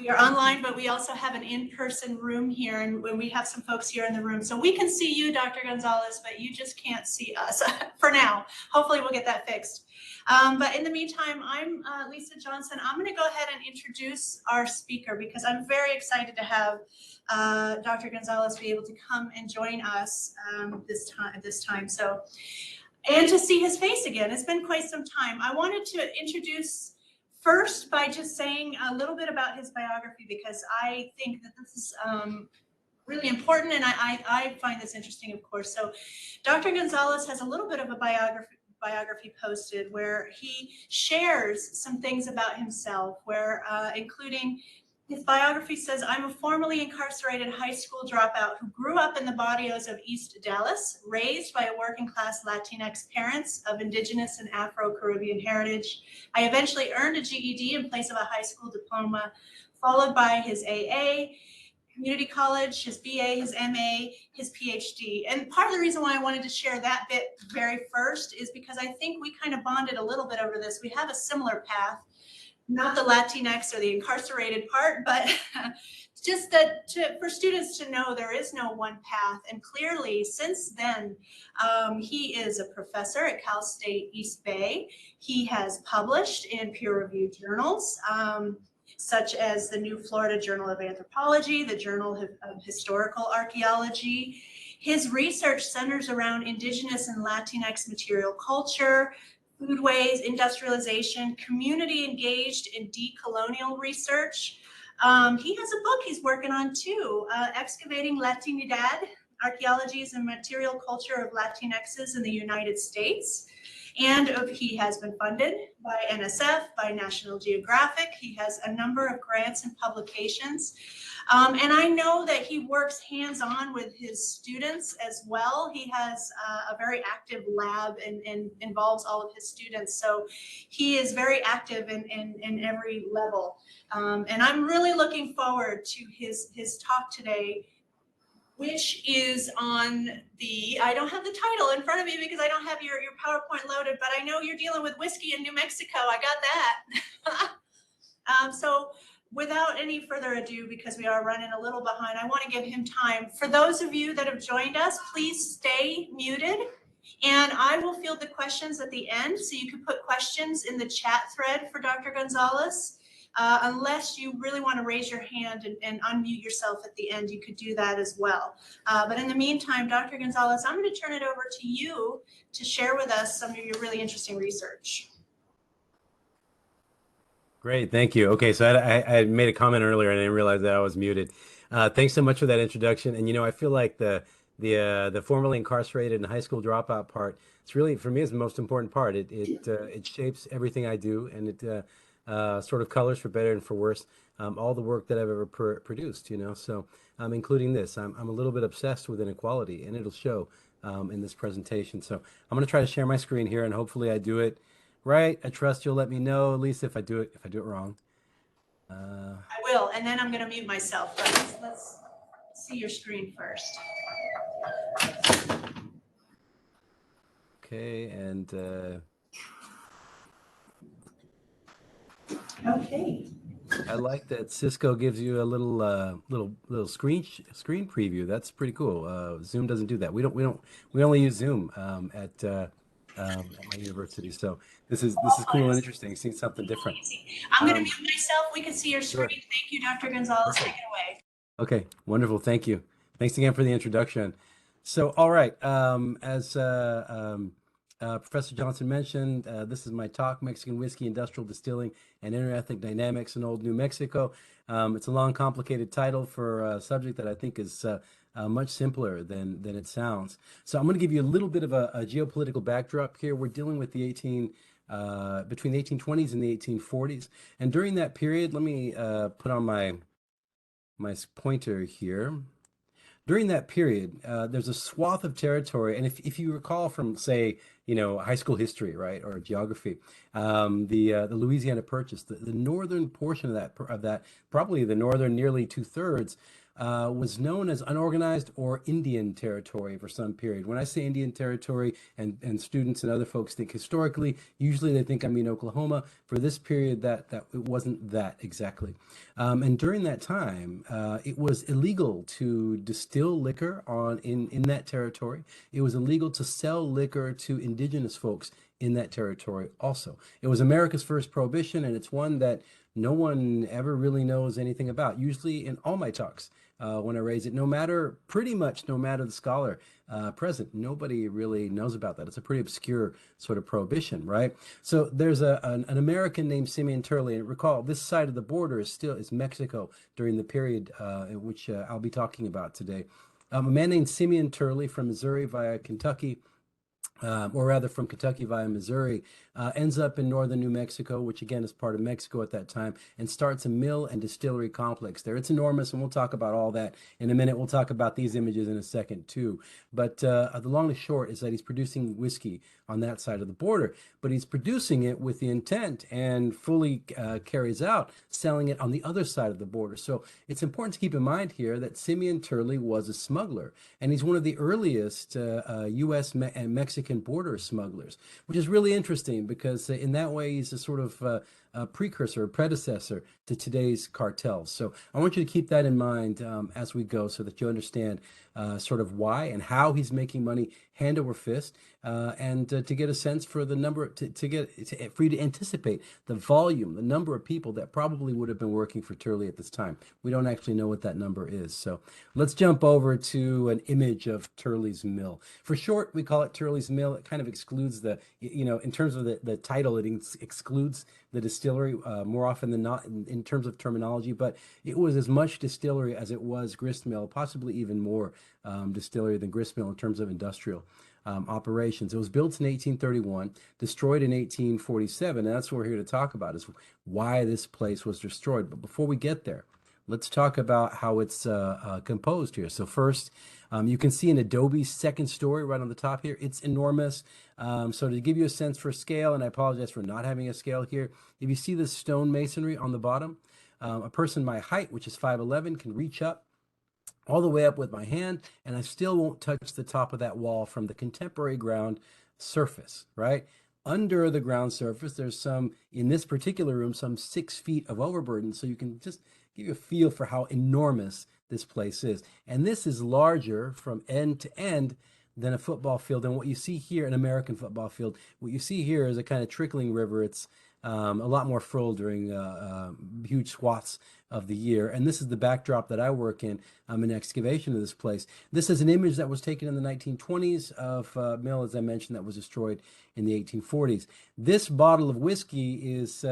We are online, but we also have an in-person room here, and when we have some folks here in the room. So we can see you, Dr. Gonzalez, but you just can't see us for now. Hopefully we'll get that fixed. But in the meantime, I'm Lisa Johnson. I'm going to go ahead and introduce our speaker because I'm very excited to have Dr. Gonzalez be able to come and join us this time. So, and to see his face again. It's been quite some time. I wanted to introduce first by just saying a little bit about his biography, because I think that this is really important, and I find this interesting, of course. So Dr. Gonzalez has a little bit of a biography posted where he shares some things about himself, where including his biography says, I'm a formerly incarcerated high school dropout who grew up in the barrios of East Dallas, raised by a working class Latinx parents of Indigenous and Afro-Caribbean heritage. I eventually earned a GED in place of a high school diploma, followed by his AA, community college, his BA, his MA, his PhD. And part of the reason why I wanted to share that bit very first is because I think we kind of bonded a little bit over this. We have a similar path. Not the Latinx or the incarcerated part, but just that for students to know there is no one path. And clearly, since then, he is a professor at Cal State East Bay. He has published in peer-reviewed journals, such as the New Florida Journal of Anthropology, the Journal of Historical Archaeology. His research centers around Indigenous and Latinx material culture, foodways, industrialization, community engaged in decolonial research. He has a book he's working on too, Excavating Latinidad, Archaeologies and Material Culture of Latinxes in the United States. And he has been funded by NSF, by National Geographic. He has a number of grants and publications. And I know that he works hands-on with his students as well. He has a very active lab and involves all of his students. So he is very active in every level. And I'm really looking forward to his talk today, which is on the, I don't have the title in front of me because I don't have your PowerPoint loaded, but I know you're dealing with whiskey in New Mexico. I got that. So without any further ado, because we are running a little behind, I want to give him time. For those of you that have joined us, please stay muted, and I will field the questions at the end. So you can put questions in the chat thread for Dr. Gonzalez. Unless you really want to raise your hand and unmute yourself at the end, you could do that as well. But in the meantime, Dr. Gonzalez, I'm going to turn it over to you to share with us some of your really interesting research. Great, thank you. Okay, so I made a comment earlier and I didn't realize that I was muted. Thanks so much for that introduction. And you know, I feel like the formerly incarcerated and high school dropout part, it's really, for me, is the most important part. It shapes everything I do, and it sort of colors, for better and for worse, all the work that I've ever produced, you know. So including this, I'm a little bit obsessed with inequality, and it'll show in this presentation. So I'm going to try to share my screen here, and hopefully I do it right. I trust you'll let me know, at least if I do it wrong. I will, and then I'm going to mute myself. But let's see your screen first. Okay, and okay. I like that Cisco gives you a little screen preview. That's pretty cool. Zoom doesn't do that. We only use Zoom at my university. So this is cool and interesting. Seeing something different. I'm going to mute myself. We can see your screen. Sure. Thank you, Dr. Gonzalez. Take it away. Okay, wonderful. Thank you. Thanks again for the introduction. So, all right, as Professor Johnson mentioned, this is my talk, Mexican Whiskey, Industrial Distilling, and Interethnic Dynamics in Old New Mexico. It's a long, complicated title for a subject that I think is much simpler than it sounds. So I'm going to give you a little bit of a geopolitical backdrop here. We're dealing with the between the 1820s and the 1840s. And during that period, let me put on my pointer here. During that period, there's a swath of territory, and if you recall from, say, you know, high school history, right, or geography, the Louisiana Purchase, the northern portion of that, probably the northern nearly 2/3, was known as unorganized or Indian territory for some period. When I say Indian territory, and students and other folks think historically, usually they think I mean Oklahoma. For this period, that it wasn't that exactly. And during that time, it was illegal to distill liquor in that territory. It was illegal to sell liquor to indigenous folks in that territory also. It was America's first prohibition, and it's one that no one ever really knows anything about. Usually in all my talks, when I raise it, pretty much no matter the scholar present, nobody really knows about that. It's a pretty obscure sort of prohibition, right? So there's an American named Simeon Turley, and recall this side of the border is Mexico during the period in which I'll be talking about today. A man named Simeon Turley from Missouri via Kentucky, or rather from Kentucky via Missouri, ends up in northern New Mexico, which again is part of Mexico at that time, and starts a mill and distillery complex there. It's enormous, and we'll talk about all that in a minute. We'll talk about these images in a second too. But the long and short is that he's producing whiskey on that side of the border, but he's producing it with the intent and fully carries out selling it on the other side of the border. So it's important to keep in mind here that Simeon Turley was a smuggler, and he's one of the earliest U.S. and Mexican border smugglers, which is really interesting because in that way he's a sort of a precursor, a predecessor to today's cartels. So I want you to keep that in mind as we go, so that you understand sort of why and how he's making money hand over fist, and to get a sense for the number, for you to anticipate the volume, the number of people that probably would have been working for Turley at this time. We don't actually know what that number is. So let's jump over to an image of Turley's Mill. For short, we call it Turley's Mill. It kind of excludes in terms of the title, it excludes the distillery more often than not in terms of terminology, but it was as much distillery as it was grist mill, possibly even more distillery than grist mill in terms of industrial operations. It was built in 1831, destroyed in 1847, and that's what we're here to talk about, is why this place was destroyed. But before we get there, let's talk about how it's composed here. So first, you can see an adobe second story right on the top here. It's enormous. So to give you a sense for scale, and I apologize for not having a scale here, if you see this stone masonry on the bottom, a person my height, which is 5'11", can reach up all the way up with my hand, and I still won't touch the top of that wall from the contemporary ground surface, right? Under the ground surface, there's in this particular room, some 6 feet of overburden, so you can just give you a feel for how enormous this place is. And this is larger from end to end than a football field. And what you see here, an American football field, what you see here is a kind of trickling river. It's a lot more full during huge swaths of the year. And this is the backdrop that I work in excavation of this place. This is an image that was taken in the 1920s of a mill, as I mentioned, that was destroyed in the 1840s. This bottle of whiskey is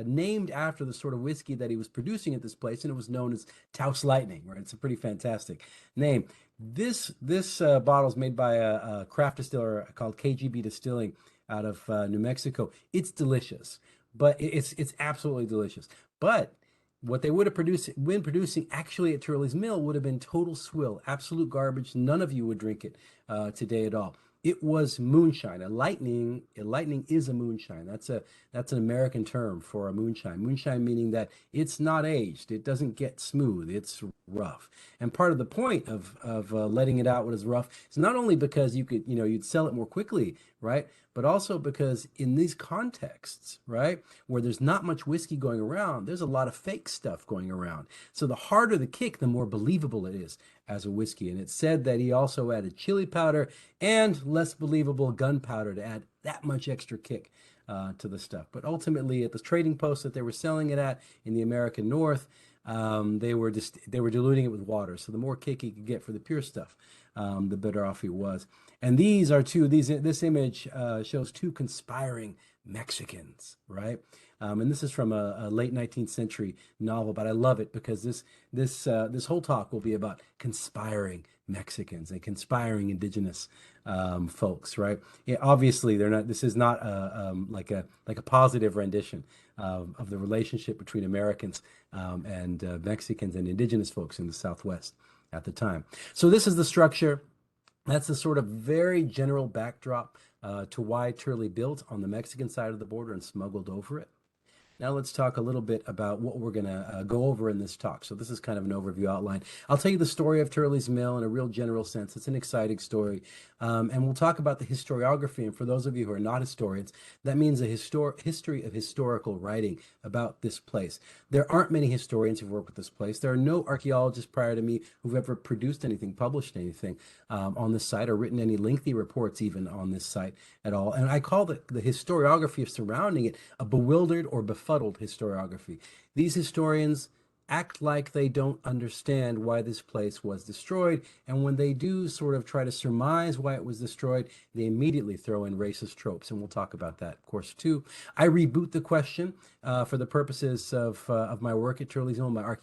named after the sort of whiskey that he was producing at this place, and it was known as Taos Lightning, right? It's a pretty fantastic name. This bottle is made by a craft distiller called KGB Distilling out of New Mexico. It's delicious, but it's absolutely delicious. But what they would have been producing actually at Turley's Mill would have been total swill, absolute garbage. None of you would drink it today at all. It was moonshine. A lightning is a moonshine. That's an American term for a moonshine. Moonshine meaning that it's not aged. It doesn't get smooth. It's rough. And part of the point of letting it out when it's rough is not only because you'd sell it more quickly, right? But also because in these contexts, right, where there's not much whiskey going around, there's a lot of fake stuff going around. So the harder the kick, the more believable it is as a whiskey. And it's said that he also added chili powder and less believable gunpowder to add that much extra kick to the stuff. But ultimately, at the trading post that they were selling it at in the American North, they were diluting it with water. So the more kick he could get for the pure stuff, the better off he was. And this image shows two conspiring Mexicans, right? And this is from a late 19th century novel, but I love it because this whole talk will be about conspiring Mexicans and conspiring indigenous folks, right? Yeah, obviously, they're not. This is not like a positive rendition of the relationship between Americans and Mexicans and indigenous folks in the Southwest at the time. So this is the structure. That's the sort of very general backdrop to why Turley built on the Mexican side of the border and smuggled over it. Now let's talk a little bit about what we're going to go over in this talk. So this is kind of an overview outline. I'll tell you the story of Turley's Mill in a real general sense. It's an exciting story. And we'll talk about the historiography. And for those of you who are not historians, that means a history of historical writing about this place. There aren't many historians who've worked with this place. There are no archaeologists prior to me who've ever produced anything, published anything on this site, or written any lengthy reports even on this site at all. And I call the historiography surrounding it a bewildered or befuddled historiography. These historians act like they don't understand why this place was destroyed, and when they do sort of try to surmise why it was destroyed, they immediately throw in racist tropes, and we'll talk about that, of course, too. I reboot the question for the purposes of my work at Turley's Mill, my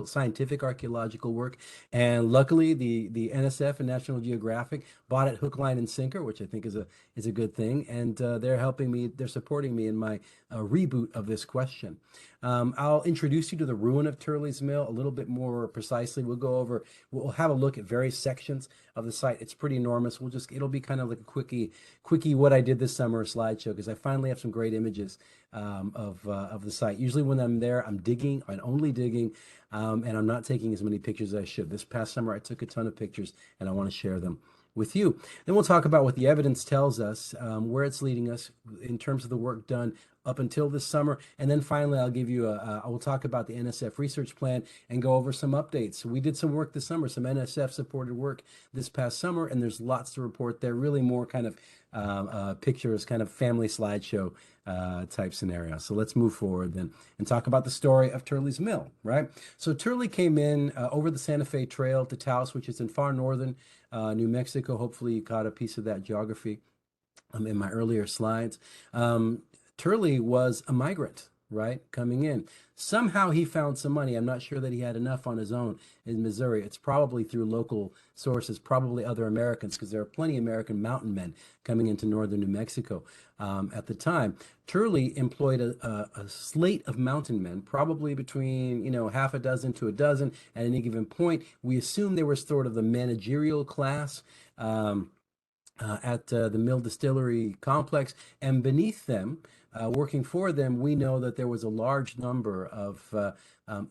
scientific archaeological work, and luckily the NSF and National Geographic bought it hook, line, and sinker, which I think is a good thing, and they're supporting me in my reboot of this question. I'll introduce you to the ruin of Turley's Mill a little bit more precisely. We'll have a look at various sections of the site. It's pretty enormous. It'll be kind of like a quickie what I did this summer slideshow, because I finally have some great images of the site. Usually when I'm there, I'm digging and only digging, and I'm not taking as many pictures as I should. This past summer, I took a ton of pictures, and I want to share them with you. Then we'll talk about what the evidence tells us, where it's leading us in terms of the work done up until this summer. And then finally, I'll give you I will talk about the NSF research plan and go over some updates. So we did some work this summer, some NSF supported work this past summer, and there's lots to report there, really more kind of pictures, kind of family slideshow type scenario. So let's move forward then and talk about the story of Turley's Mill, right? So Turley came in over the Santa Fe Trail to Taos, which is in far northern New Mexico. Hopefully you caught a piece of that geography in my earlier slides. Turley was a migrant, right, coming in. Somehow he found some money. I'm not sure that he had enough on his own in Missouri. It's probably through local sources, probably other Americans, because there are plenty of American mountain men coming into northern New Mexico at the time. Turley employed a slate of mountain men, probably between half a dozen to a dozen at any given point. We assume they were sort of the managerial class at the mill distillery complex, and beneath them, working for them, we know that there was a large number of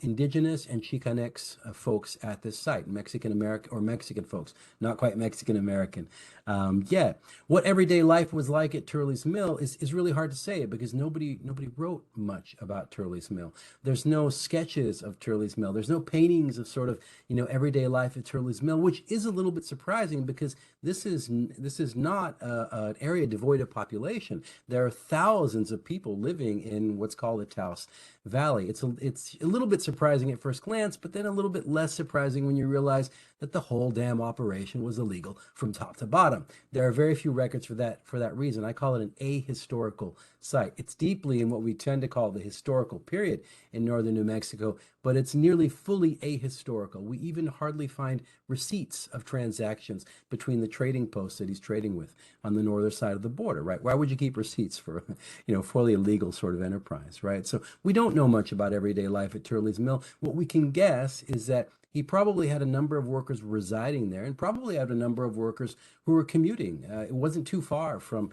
Indigenous and Chicanx folks at this site, Mexican folks, not quite Mexican American. What everyday life was like at Turley's Mill is really hard to say, because nobody wrote much about Turley's Mill. There's no sketches of Turley's Mill. There's no paintings of sort of everyday life at Turley's Mill, which is a little bit surprising, because this is not an area devoid of population. There are thousands of people living in what's called the Taos Valley. It's a little bit surprising at first glance, but then a little bit less surprising when you realize that the whole damn operation was illegal from top to bottom. There are very few records for that reason. I call it an ahistorical site. It's deeply in what we tend to call the historical period in northern New Mexico, but it's nearly fully ahistorical. We even hardly find receipts of transactions between the trading posts that he's trading with on the northern side of the border, right? Why would you keep receipts for, fully illegal sort of enterprise, right? So we don't know much about everyday life at Turley's Mill. What we can guess is that he probably had a number of workers residing there, and probably had a number of workers who were commuting. It wasn't too far from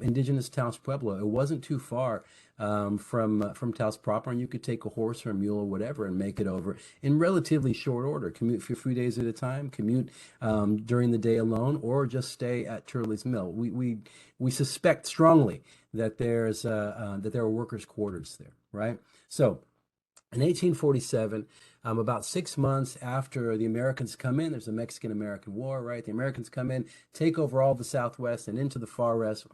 Indigenous Taos Pueblo. It wasn't too far from Taos proper, and you could take a horse or a mule or whatever and make it over in relatively short order. Commute for a few days at a time, commute during the day alone, or just stay at Turley's Mill. We suspect strongly that there are workers' quarters there, right? So in 1847, about 6 months after the Americans come in, there's a Mexican-American War, right? The Americans come in, take over all the Southwest and into the far west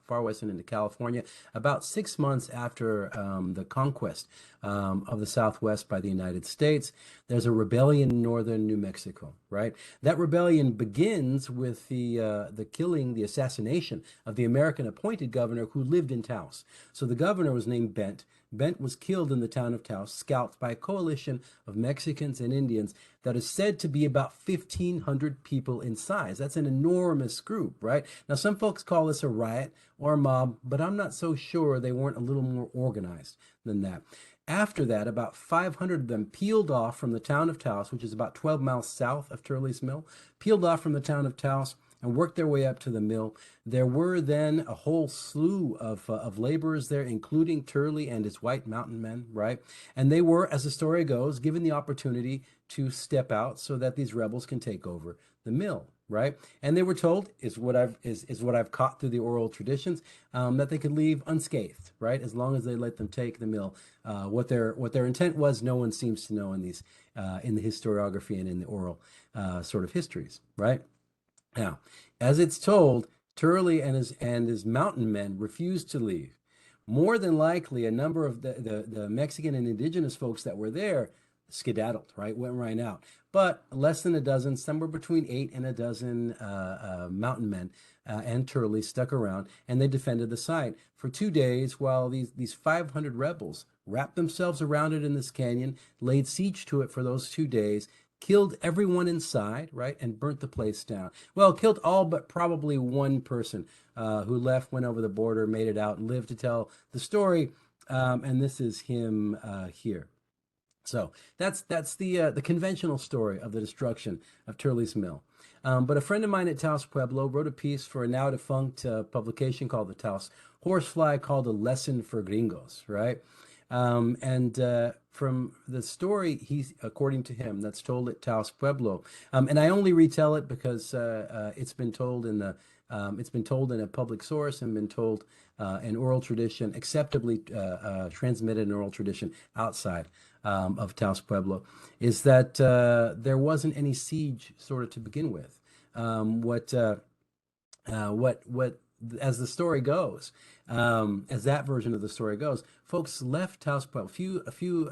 and into California. About 6 months after the conquest of the Southwest by the United States, there's a rebellion in northern New Mexico, right? That rebellion begins with the killing, the assassination of the American appointed governor who lived in Taos. So the governor was named Bent. Bent was killed in the town of Taos, scalped by a coalition of Mexicans and Indians that is said to be about 1,500 people in size. That's an enormous group, right? Now, some folks call this a riot or a mob, but I'm not so sure they weren't a little more organized than that. After that, about 500 of them peeled off from the town of Taos, which is about 12 miles south of Turley's Mill, peeled off from the town of Taos and worked their way up to the mill. There were then a whole slew of laborers there, including Turley and his white mountain men, right? And they were, as the story goes, given the opportunity to step out so that these rebels can take over the mill, right? And they were told, is what I've caught through the oral traditions, that they could leave unscathed, right? As long as they let them take the mill. What their intent was, no one seems to know in these in the historiography and in the oral sort of histories, right? Now, as it's told, Turley and his mountain men refused to leave. More than likely, a number of the Mexican and indigenous folks that were there skedaddled, right? Went right out. But less than a dozen, somewhere between 8 and a dozen mountain men and Turley stuck around, and they defended the site for 2 days while these 500 rebels wrapped themselves around it in this canyon, laid siege to it for those 2 days, killed everyone inside, right, and burnt the place down. Well, killed all but probably one person who left, went over the border, made it out, and lived to tell the story. And this is him here. So that's the conventional story of the destruction of Turley's Mill. But a friend of mine at Taos Pueblo wrote a piece for a now defunct publication called the Taos Horsefly, called A Lesson for Gringos, right? From the story, according to him, that's told at Taos Pueblo, and I only retell it because it's been told in a public source and been told in oral tradition, acceptably transmitted in oral tradition outside of Taos Pueblo, is that there wasn't any siege sort of to begin with. As the story goes, as that version of the story goes, folks left Taos Pueblo. A few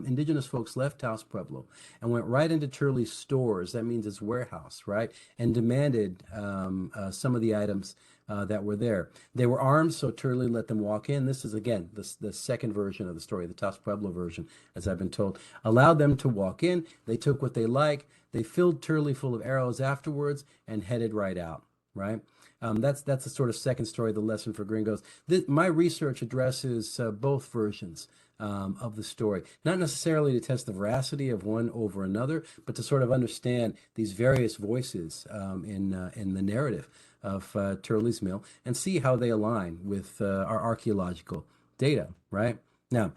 indigenous folks left Taos Pueblo and went right into Turley's stores. That means his warehouse, right? And demanded some of the items that were there. They were armed, so Turley let them walk in. This is, again, the second version of the story, the Taos Pueblo version, as I've been told. Allowed them to walk in. They took what they liked. They filled Turley full of arrows afterwards and headed right out, right? That's the sort of second story, the lesson for gringos. My research addresses both versions of the story, not necessarily to test the veracity of one over another, but to sort of understand these various voices in the narrative of Turley's Mill and see how they align with our archaeological data, right? Now,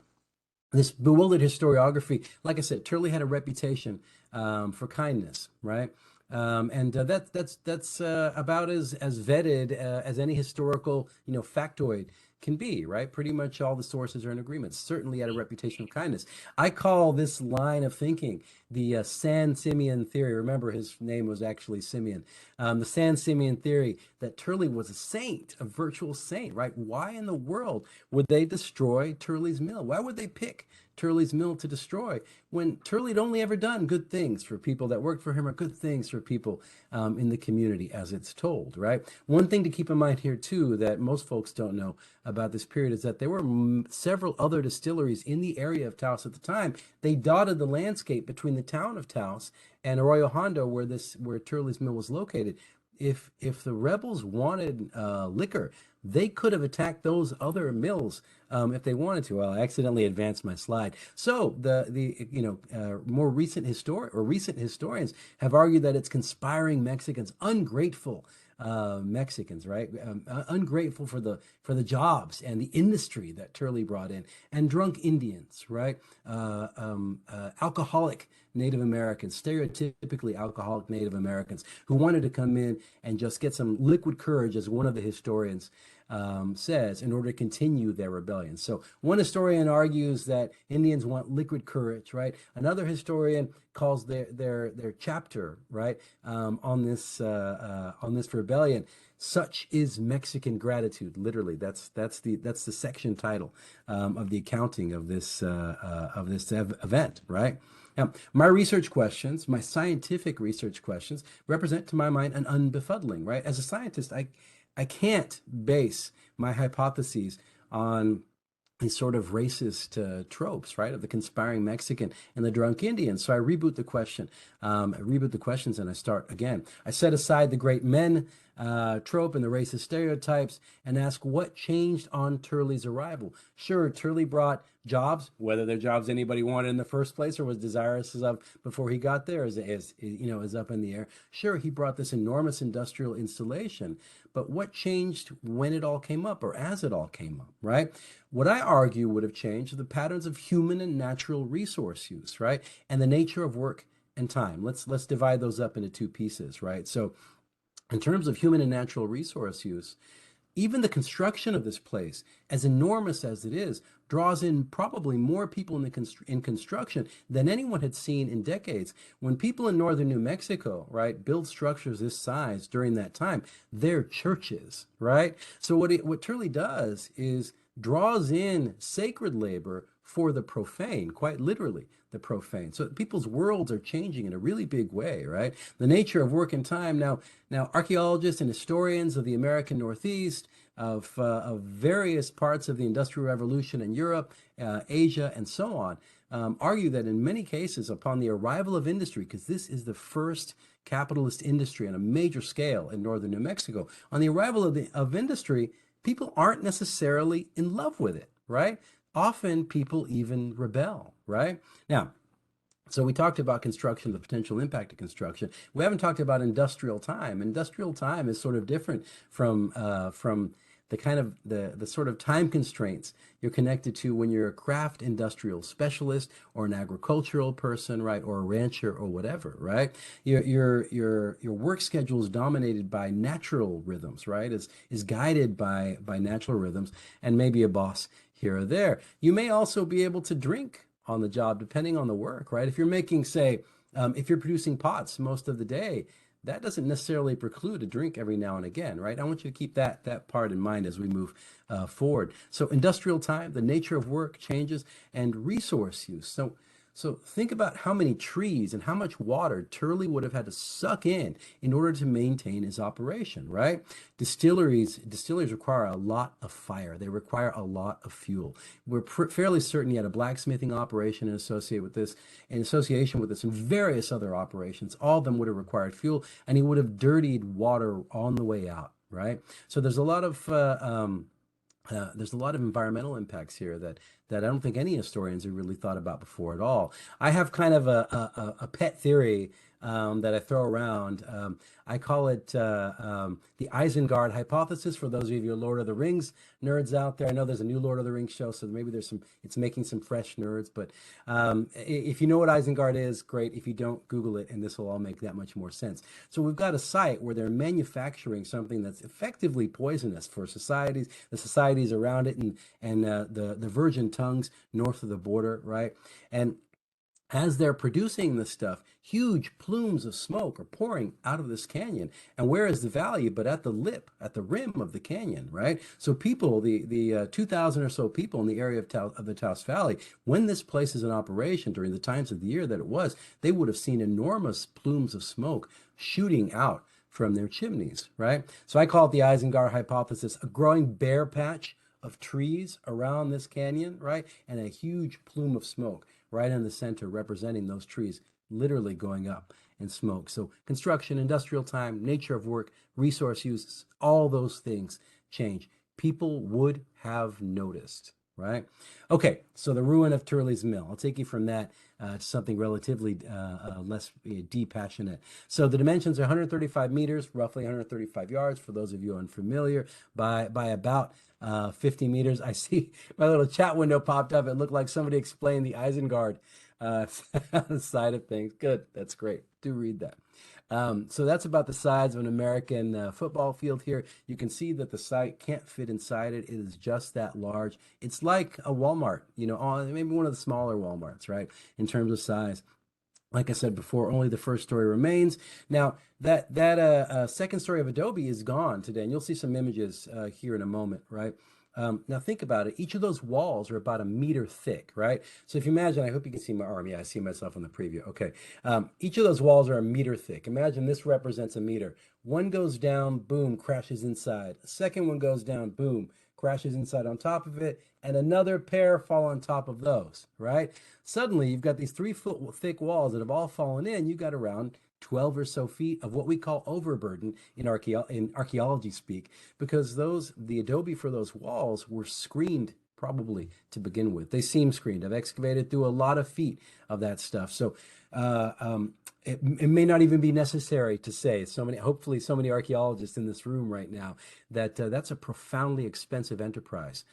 this bewildered historiography, like I said, Turley had a reputation for kindness, right? That's about as vetted as any historical, factoid can be, right? Pretty much all the sources are in agreement. Certainly had a reputation of kindness. I call this line of thinking the San Simeon theory. Remember, his name was actually Simeon. The San Simeon theory that Turley was a saint, a virtual saint, right? Why in the world would they destroy Turley's Mill? Why would they pick Turley's Mill to destroy when Turley had only ever done good things for people that worked for him, or good things for people in the community, as it's told, right? One thing to keep in mind here, too, that most folks don't know about this period is that there were several other distilleries in the area of Taos at the time. They dotted the landscape between the town of Taos and Arroyo Hondo, where Turley's Mill was located. If the rebels wanted liquor, they could have attacked those other mills if they wanted to. Well, I accidentally advanced my slide. So more recent historians have argued that it's conspiring Mexicans, ungrateful Mexicans, right? Ungrateful for the jobs and the industry that Turley brought in, and drunk Indians, right? Alcoholic Native Americans, stereotypically alcoholic Native Americans, who wanted to come in and just get some liquid courage, as one of the historians says, in order to continue their rebellion. So one historian argues that Indians want liquid courage, right? Another historian calls their chapter, right, on this rebellion, "Such is Mexican gratitude." Literally, that's the section title of the accounting of this event, right? Now, my research questions, my scientific research questions, represent, to my mind, an unbefuddling, right? As a scientist, I can't base my hypotheses on these sort of racist tropes, right, of the conspiring Mexican and the drunk Indian. So I reboot the questions, and I start again. I set aside the great men trope and the racist stereotypes and ask what changed on Turley's arrival. Sure, Turley brought jobs, whether they're jobs anybody wanted in the first place or was desirous of before he got there is up in the air. Sure, he brought this enormous industrial installation, but what changed when it all came up or as it all came up, right? What I argue would have changed are the patterns of human and natural resource use, right? And the nature of work and time. Let's divide those up into two pieces, right? So in terms of human and natural resource use, even the construction of this place, as enormous as it is, draws in probably more people in construction than anyone had seen in decades. When people in northern New Mexico, right, build structures this size during that time, they're churches, right? So what Turley does is draws in sacred labor for the profane, quite literally the profane. So people's worlds are changing in a really big way, right? The nature of work and time. Now archaeologists and historians of the American Northeast, of various parts of the Industrial Revolution in Europe, Asia, and so on, argue that in many cases, upon the arrival of industry, because this is the first capitalist industry on a major scale in northern New Mexico, on the arrival of industry, people aren't necessarily in love with it, right? Often people even rebel, right? Now, so we talked about construction, the potential impact of construction. We haven't talked about industrial time. Industrial time is sort of different from the kind of the sort of time constraints you're connected to when you're a craft industrial specialist or an agricultural person, right, or a rancher or whatever, right? Your work schedule is dominated by natural rhythms, right? Is guided by natural rhythms and maybe a boss here or there. You may also be able to drink on the job depending on the work, right? If you're making, say, if you're producing pots most of the day, that doesn't necessarily preclude a drink every now and again, right? I want you to keep that part in mind as we move forward. So industrial time, the nature of work changes, and resource use. So think about how many trees and how much water Turley would have had to suck in order to maintain his operation, right? Distilleries require a lot of fire. They require a lot of fuel. We're fairly certain he had a blacksmithing operation association with this, and various other operations. All of them would have required fuel, and he would have dirtied water on the way out, right? So there's a lot of environmental impacts here that I don't think any historians have really thought about before at all. I have kind of a pet theory that I throw around. I call it the Isengard hypothesis. For those of you Lord of the Rings nerds out there, I know there's a new Lord of the Rings show, so maybe it's making some fresh nerds. But if you know what Isengard is, great. If you don't, Google it, and this will all make that much more sense. So we've got a site where they're manufacturing something that's effectively poisonous for societies, the societies around it, and the virgin tongues north of the border, right? And as they're producing this stuff, huge plumes of smoke are pouring out of this canyon. And where is the value but at the lip, at the rim of the canyon, right? So people, the 2,000 or so people in the area of the Taos Valley, when this place is in operation during the times of the year that it was, they would have seen enormous plumes of smoke shooting out from their chimneys, right? So I call it the Isengard hypothesis, a growing bare patch of trees around this canyon, right? And a huge plume of smoke right in the center, representing those trees literally going up in smoke. So construction, industrial time, nature of work, resource use, all those things change. People would have noticed, right? Okay, so the ruin of Turley's Mill. I'll take you from that to something relatively less passionate. So the dimensions are 135 meters, roughly 135 yards, for those of you unfamiliar, by about 50 meters. I see my little chat window popped up. It looked like somebody explained the Isengard side of things. Good, that's great. Do read that. So that's about the size of an American football field here. You can see that the site can't fit inside it. It is just that large. It's like a Walmart, maybe one of the smaller Walmarts, right, in terms of size. Like I said before, only the first story remains. Now, that second story of adobe is gone today, and you'll see some images here in a moment, right? Now think about it. Each of those walls are about a meter thick, right? So if you imagine, I hope you can see my arm. Yeah, I see myself on the preview. Okay. Each of those walls are a meter thick. Imagine this represents a meter. One goes down, boom, crashes inside. A second one goes down, boom, crashes inside on top of it, and another pair fall on top of those, right? Suddenly, you've got these 3-foot thick walls that have all fallen in. You've got around 12 or so feet of what we call overburden in archaeology speak, because the adobe for those walls were screened probably to begin with. They seem screened. I've excavated through a lot of feet of that stuff. So it may not even be necessary to say, hopefully so many archaeologists in this room right now, that that's a profoundly expensive enterprise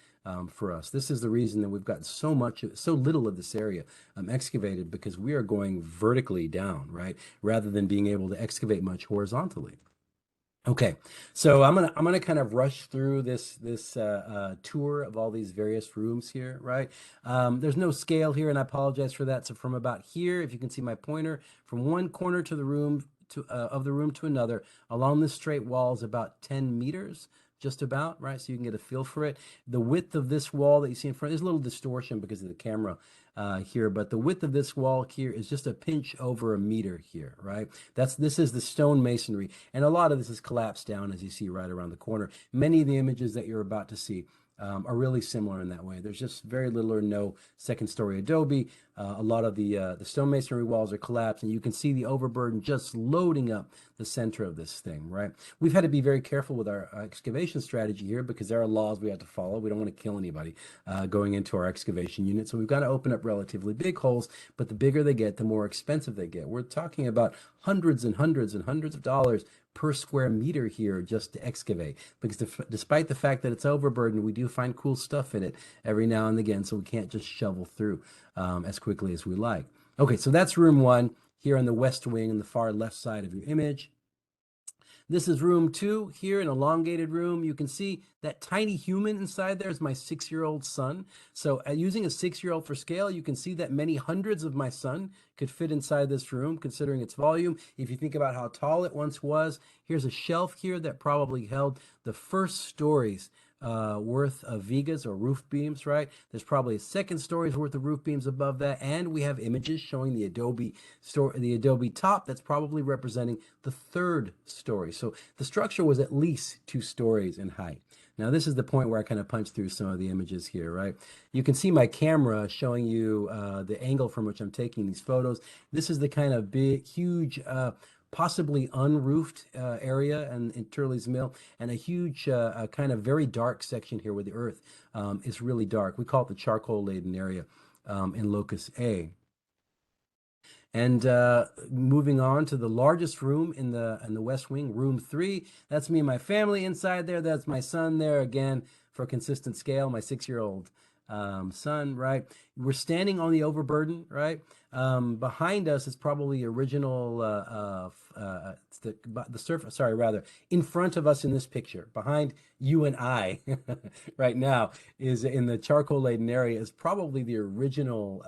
for us. This is the reason that we've got so little of this area excavated, because we are going vertically down, right, rather than being able to excavate much horizontally. Okay, so I'm gonna kind of rush through this tour of all these various rooms here, right? There's no scale here, and I apologize for that. So from about here, if you can see my pointer, from one corner to the room of the room to another, along this straight wall is about 10 meters, just about, right? So you can get a feel for it. The width of this wall that you see in front, there's a little distortion because of the camera here, but the width of this wall here is just a pinch over a meter here, right? This is the stone masonry, and a lot of this is collapsed down, as you see right around the corner. Many of the images that you're about to see are really similar in that way. There's just very little or no second story adobe. A lot of the stone masonry walls are collapsed, and you can see the overburden just loading up the center of this thing, right? We've had to be very careful with our excavation strategy here, because there are laws we have to follow. We don't want to kill anybody going into our excavation unit. So we've got to open up relatively big holes, but the bigger they get, the more expensive they get. We're talking about hundreds and hundreds and hundreds of dollars per square meter here just to excavate, because despite the fact that it's overburdened, we do find cool stuff in it every now and again, so we can't just shovel through as quickly as we like. Okay, so that's room one here on the west wing in the far left side of your image. This is room 2 here, an elongated room. You can see that tiny human inside there is my 6-year-old son. So using a 6-year-old for scale, you can see that many hundreds of my son could fit inside this room, considering its volume. If you think about how tall it once was, here's a shelf here that probably held the first stories worth of vigas or roof beams, right? There's probably a second story's worth of roof beams above that, and we have images showing the adobe top that's probably representing the third story. So the structure was at least 2 stories in height. Now this is the point where I kind of punch through some of the images here, right? You can see my camera showing you the angle from which I'm taking these photos. This is the kind of big, huge, possibly unroofed area in Turley's Mill, and a huge kind of very dark section here where the earth is really dark. We call it the charcoal laden area in Locus A. And moving on to the largest room in the West Wing, room 3. That's me and my family inside there. That's my son there again for consistent scale, my 6-year-old son, right? We're standing on the overburden, right? Behind us is probably the original, the surface, sorry, rather, in front of us in this picture, behind you and I right now, is in the charcoal laden area, is probably the original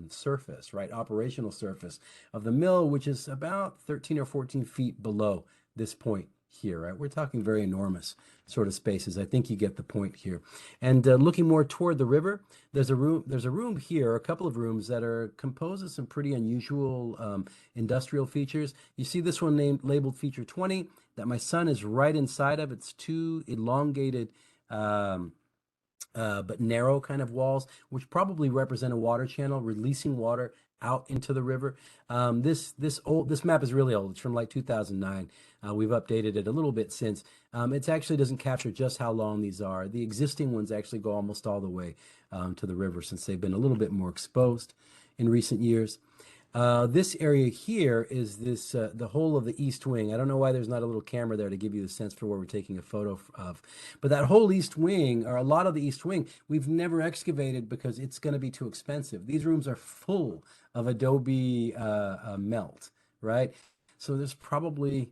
surface, right? Operational surface of the mill, which is about 13 or 14 feet below this point here, right? We're talking very enormous sort of spaces. I think you get the point here. And looking more toward the river, there's a room here, a couple of rooms that are composed of some pretty unusual industrial features. You see this one labeled feature 20 that my son is right inside of. It's 2 elongated but narrow kind of walls, which probably represent a water channel releasing water out into the river. This map is really old. It's from like 2009. We've updated it a little bit since. It actually doesn't capture just how long these are. The existing ones actually go almost all the way to the river, since they've been a little bit more exposed in recent years. This area here is the whole of the east wing. I don't know why there's not a little camera there to give you the sense for where we're taking a photo of. But that whole east wing, or a lot of the east wing, we've never excavated because it's going to be too expensive. These rooms are full of adobe melt, right? So there's probably,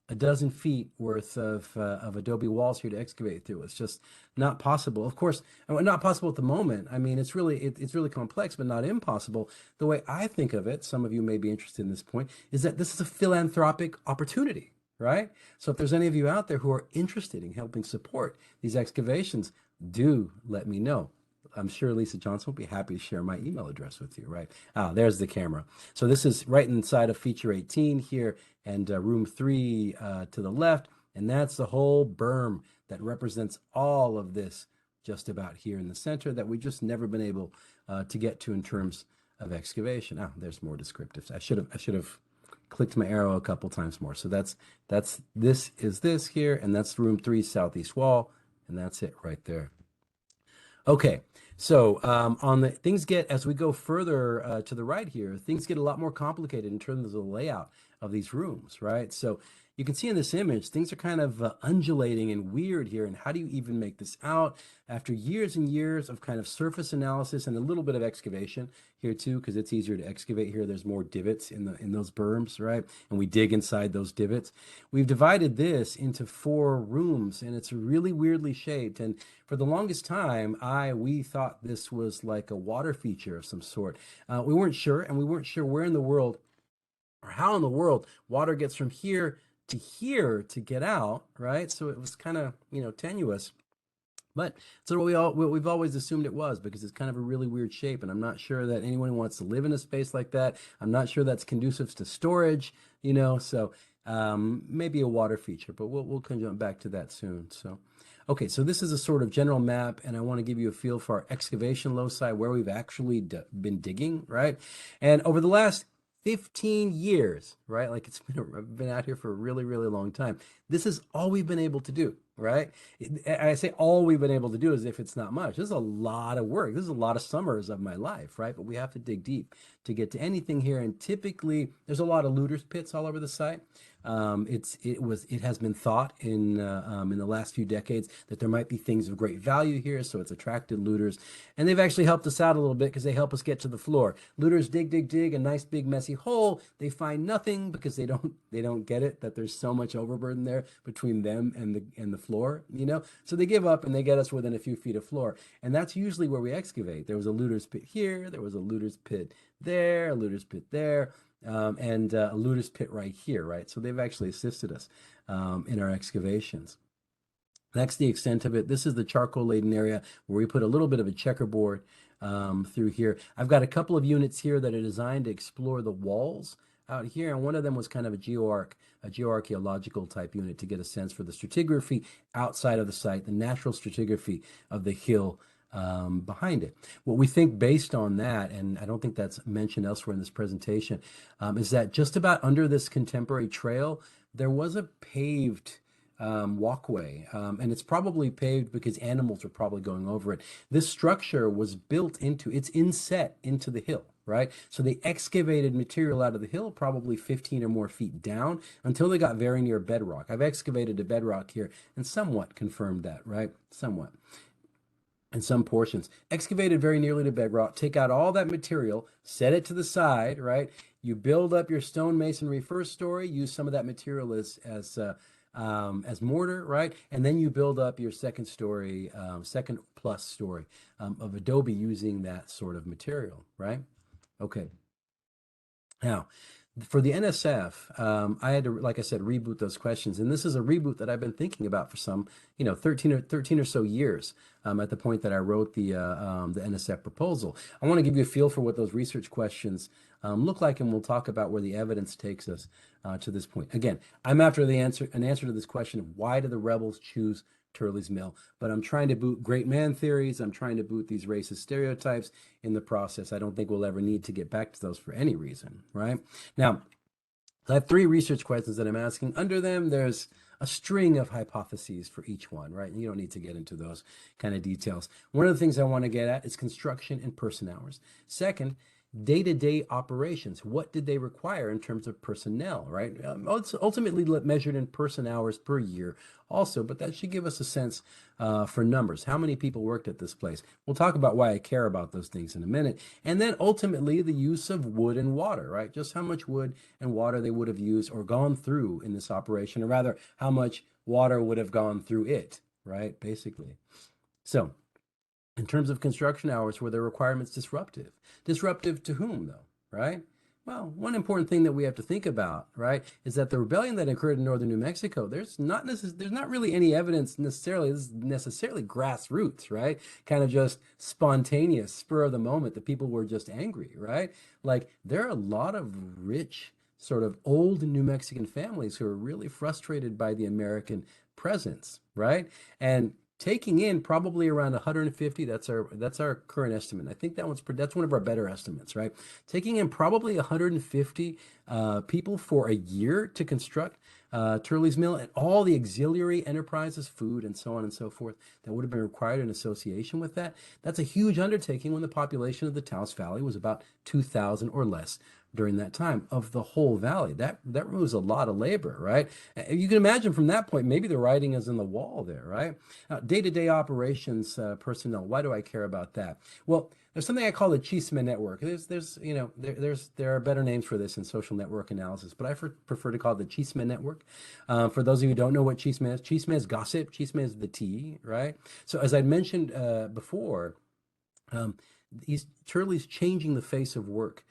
a dozen feet worth of adobe walls here to excavate through. It's just not possible. Of course, not possible at the moment. I mean, it's really complex, but not impossible. The way I think of it, some of you may be interested in this point, is that this is a philanthropic opportunity, right? So if there's any of you out there who are interested in helping support these excavations, do let me know. I'm sure Lisa Johnson will be happy to share my email address with you, right? There's the camera. So this is right inside of feature 18 here, and room 3 to the left, and that's the whole berm that represents all of this just about here in the center that we've just never been able to get to in terms of excavation. There's more descriptives. I should have clicked my arrow a couple times more. So this is this here, and that's room 3 southeast wall, and that's it right there. Okay, so on the things get as we go further to the right here, things get a lot more complicated in terms of the layout of these rooms, right? So you can see in this image, things are kind of undulating and weird here. And how do you even make this out after years and years of kind of surface analysis and a little bit of excavation here too, because it's easier to excavate here. There's more divots in those berms, right? And we dig inside those divots. We've divided this into 4 rooms, and it's really weirdly shaped. And for the longest time, we thought this was like a water feature of some sort. We weren't sure, and we weren't sure where in the world or how in the world water gets from here to get out, right? So it was kind of, tenuous. But so what we've always assumed it was, because it's kind of a really weird shape, and I'm not sure that anyone wants to live in a space like that. I'm not sure that's conducive to storage, so maybe a water feature, but we'll come jump back to that soon. So, okay, so this is a sort of general map, and I want to give you a feel for our excavation loci, where we've actually been digging, right? And over the last 15 years, right? Like I've been out here for a really, really long time. This is all we've been able to do, right? I say all we've been able to do as if it's not much. This is a lot of work. This is a lot of summers of my life, right? But we have to dig deep to get to anything here. And typically there's a lot of looters pits all over the site. It has been thought in the last few decades that there might be things of great value here, so it's attracted looters, and they've actually helped us out a little bit because they help us get to the floor. Looters dig a nice big messy hole. They find nothing because they don't get it that there's so much overburden there between them and the floor, So they give up and they get us within a few feet of floor, and that's usually where we excavate. There was a looter's pit here. There was a looter's pit there. A looter's pit there. And a looter's pit right here, right? So they've actually assisted us in our excavations. That's the extent of it. This is the charcoal laden area where we put a little bit of a checkerboard through here. I've got a couple of units here that are designed to explore the walls out here, and one of them was kind of a geoarchaeological type unit to get a sense for the stratigraphy outside of the site, the natural stratigraphy of the hill behind it. What we think based on that, and I don't think that's mentioned elsewhere in this presentation, is that just about under this contemporary trail, there was a paved walkway, and it's probably paved because animals were probably going over it. This structure was it's inset into the hill, right? So they excavated material out of the hill, probably 15 or more feet down, until they got very near bedrock. I've excavated a bedrock here and somewhat confirmed that, right? Somewhat. In some portions, excavated very nearly to bedrock, take out all that material, set it to the side, right? You build up your stone masonry first story, use some of that material as mortar, right? And then you build up your second story, second plus story of adobe using that sort of material, right? Okay. Now, for the NSF, I had to, like I said, reboot those questions. And this is a reboot that I've been thinking about for some, 13 or so years at the point that I wrote the NSF proposal. I want to give you a feel for what those research questions look like, and we'll talk about where the evidence takes us to this point. Again, I'm after an answer to this question of why do the rebels choose Turley's Mill, but I'm trying to boot great man theories. I'm trying to boot these racist stereotypes in the process. I don't think we'll ever need to get back to those for any reason, right? Now, I have 3 research questions that I'm asking. Under them, there's a string of hypotheses for each one, right? And you don't need to get into those kind of details. One of the things I want to get at is construction and person hours. Second, day-to-day operations. What did they require in terms of personnel, right? It's ultimately measured in person hours per year also, but that should give us a sense for numbers. How many people worked at this place? We'll talk about why I care about those things in a minute. And then ultimately the use of wood and water, right? Just how much wood and water they would have used or gone through in this operation, or rather how much water would have gone through it, right? Basically. So, in terms of construction hours, were their requirements disruptive? Disruptive to whom, though, right? Well, one important thing that we have to think about, right, is that the rebellion that occurred in northern New Mexico, there's not really any evidence necessarily, this is necessarily grassroots, right? Kind of just spontaneous, spur of the moment, that people were just angry, right? Like, there are a lot of rich, sort of old New Mexican families who are really frustrated by the American presence, right? And taking in probably around 150. That's our current estimate. I think that's one of our better estimates, right? Taking in probably 150 people for a year to construct Turley's Mill and all the auxiliary enterprises, food and so on and so forth, that would have been required in association with that. That's a huge undertaking when the population of the Taos Valley was about 2,000 or less during that time of the whole valley. That removes a lot of labor, right? You can imagine from that point, maybe the writing is in the wall there, right? Day-to-day operations personnel. Why do I care about that? Well, there's something I call the Chisme network. There are better names for this in social network analysis, but I prefer to call it the Chisme network. For those of you who don't know what chisme is gossip. Chisme is the tea, right? So as I mentioned before, Turley's changing the face of work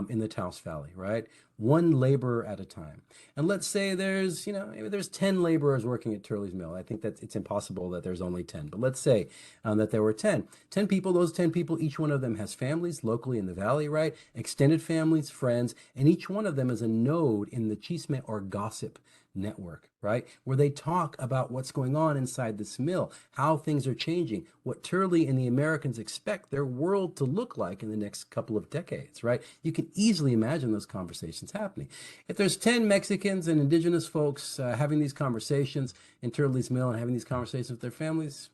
in the Taos Valley, right? One laborer at a time. And let's say maybe there's 10 laborers working at Turley's Mill. I think that it's impossible that there's only 10, but let's say that there were 10. 10 people, those 10 people, each one of them has families locally in the valley, right? Extended families, friends, and each one of them is a node in the chisme or gossip network, right? Where they talk about what's going on inside this mill, how things are changing, what Turley and the Americans expect their world to look like in the next couple of decades, right? You can easily imagine those conversations happening. If there's 10 Mexicans and indigenous folks having these conversations in Turley's Mill and having these conversations with their families,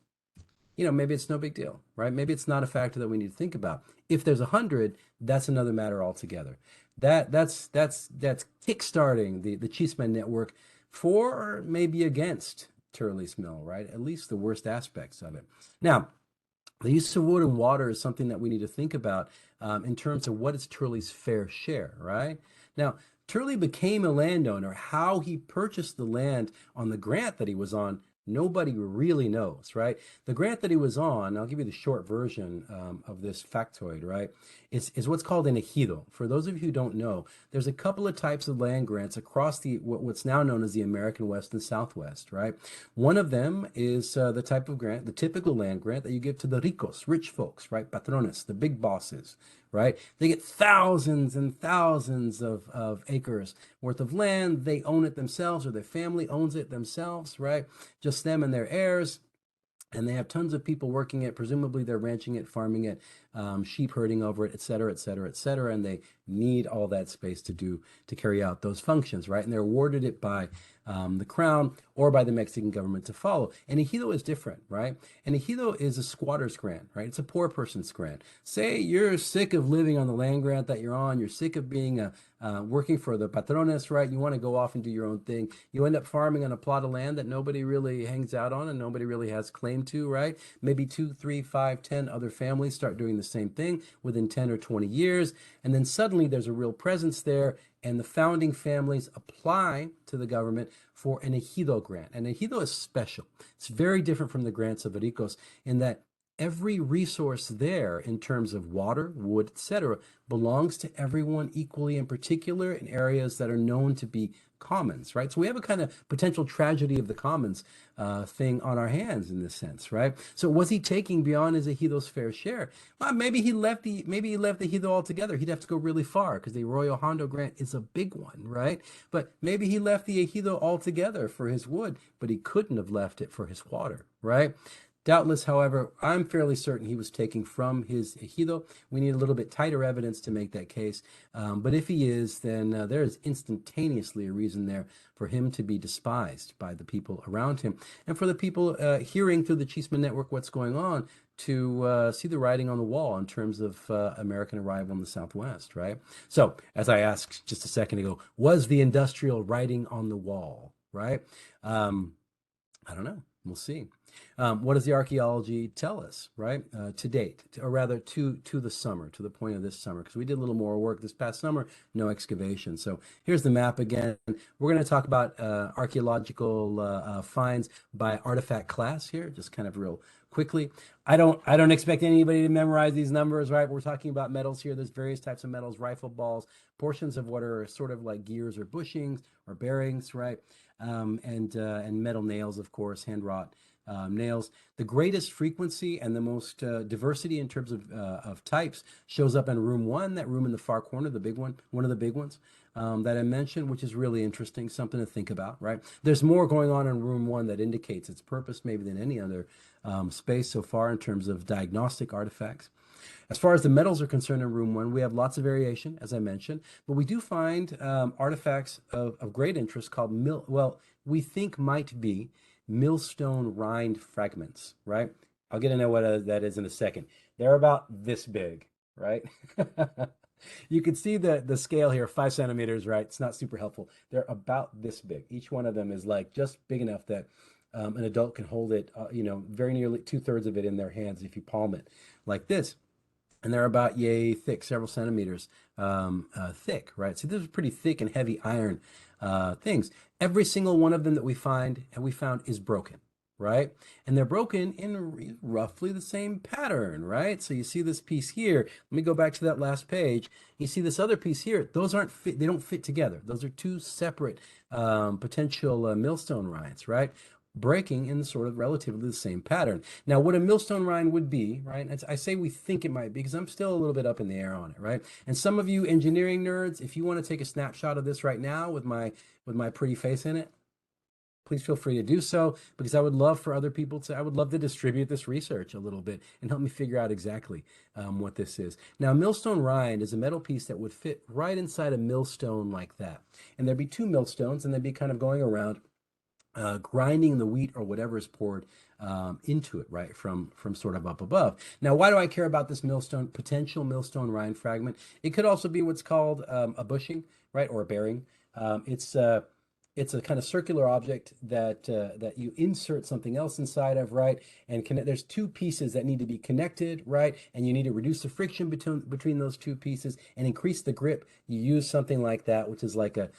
maybe it's no big deal, right? Maybe it's not a factor that we need to think about. If there's 100, that's another matter altogether. That's kickstarting the Chisme network for or maybe against Turley's Mill, right? At least the worst aspects of it. Now, the use of wood and water is something that we need to think about in terms of what is Turley's fair share, right? Now, Turley became a landowner. How he purchased the land on the grant that he was on, nobody really knows, right? The grant that he was on, I'll give you the short version of this factoid, right? Is what's called an ejido. For those of you who don't know, there's a couple of types of land grants across what's now known as the American West and Southwest, right? One of them is the type of grant, the typical land grant that you give to the ricos, rich folks, right? Patrones, the big bosses, right? They get thousands and thousands of acres worth of land. They own it themselves, or their family owns it themselves, right? Just them and their heirs. And they have tons of people working it. Presumably they're ranching it, farming it, sheep herding over it, et cetera, et cetera, et cetera. And they need all that space to carry out those functions, right? And they're awarded it by the crown or by the Mexican government to follow. And ejido is different, right? And ejido is a squatter's grant, right? It's a poor person's grant. Say you're sick of living on the land grant that you're on. You're sick of being working for the patrones, right? You want to go off and do your own thing. You end up farming on a plot of land that nobody really hangs out on and nobody really has claim to, right? Maybe 2, 3, 5, 10 other families start doing the same thing within 10 or 20 years. And then suddenly there's a real presence there, and the founding families apply to the government for an ejido grant. And ejido is special. It's very different from the grants of ricos in that every resource there in terms of water, wood, etc., belongs to everyone equally, in particular in areas that are known to be commons, right? So we have a kind of potential tragedy of the commons thing on our hands in this sense, right? So was he taking beyond his ejido's fair share? Well, maybe he left the ejido altogether. He'd have to go really far because the Arroyo Hondo grant is a big one, right? But maybe he left the ejido altogether for his wood, but he couldn't have left it for his water, right? Doubtless, however, I'm fairly certain he was taking from his ejido. We need a little bit tighter evidence to make that case. But if he is, then there is instantaneously a reason there for him to be despised by the people around him. And for the people hearing through the Chisme network what's going on to see the writing on the wall in terms of American arrival in the Southwest, right? So, as I asked just a second ago, was the industrial writing on the wall, right? I don't know. We'll see. What does the archaeology tell us, right? To date, or rather to the summer, to the point of this summer, because we did a little more work this past summer, no excavation. So here's the map again. We're going to talk about archaeological finds by artifact class here, just kind of real quickly. I don't expect anybody to memorize these numbers, right? We're talking about metals here. There's various types of metals, rifle balls, portions of what are sort of like gears or bushings or bearings, right? And metal nails, of course, hand wrought nails. The greatest frequency and the most diversity in terms of types shows up in room 1, that room in the far corner, the big one of the big ones that I mentioned, which is really interesting, something to think about, right? There's more going on in room 1 that indicates its purpose maybe than any other space so far in terms of diagnostic artifacts. As far as the metals are concerned in room 1, we have lots of variation, as I mentioned, but we do find artifacts of great interest called we think might be millstone rind fragments, right? I'll get into what that is in a second. They're about this big, right? You can see the scale here, 5 centimeters, right? It's not super helpful. They're about this big. Each one of them is like just big enough that an adult can hold it, very nearly 2/3 of it in their hands if you palm it like this. And they're about yay thick, several centimeters thick, right? So these are pretty thick and heavy iron things. Every single one of them that we found is broken, right? And they're broken in roughly the same pattern, right? So you see this piece here. Let me go back to that last page. You see this other piece here. Those aren't fit. They don't fit together. Those are two separate potential millstone rinds, right? Breaking in sort of relatively the same pattern. Now, what a millstone rind would be, right? I say we think it might be because I'm still a little bit up in the air on it, right? And some of you engineering nerds, if you want to take a snapshot of this right now with my pretty face in it, please feel free to do so, because I would love for other people to, I would love to distribute this research a little bit and help me figure out exactly what this is. Now, millstone rind is a metal piece that would fit right inside a millstone like that. And there'd be 2 millstones, and they'd be kind of going around grinding the wheat or whatever is poured into it, right, from sort of up above. Now, why do I care about this potential millstone rind fragment? It could also be what's called a bushing, right, or a bearing. It's a kind of circular object that you insert something else inside of, right? And there's 2 pieces that need to be connected, right? And you need to reduce the friction between those 2 pieces and increase the grip. You use something like that, which is like a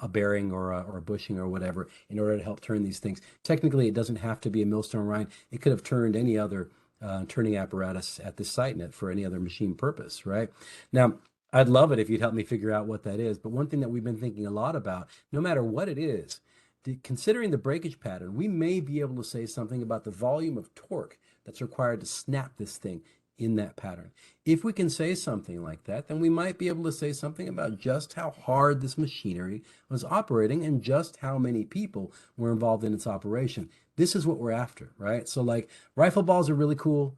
bearing or a bushing or whatever, in order to help turn these things. Technically, it doesn't have to be a millstone rind. It could have turned any other turning apparatus at this site net for any other machine purpose, right? Now, I'd love it if you'd help me figure out what that is. But one thing that we've been thinking a lot about, no matter what it is, considering the breakage pattern, we may be able to say something about the volume of torque that's required to snap this thing in that pattern. If we can say something like that, then we might be able to say something about just how hard this machinery was operating and just how many people were involved in its operation. This is what we're after, right? So like rifle balls are really cool.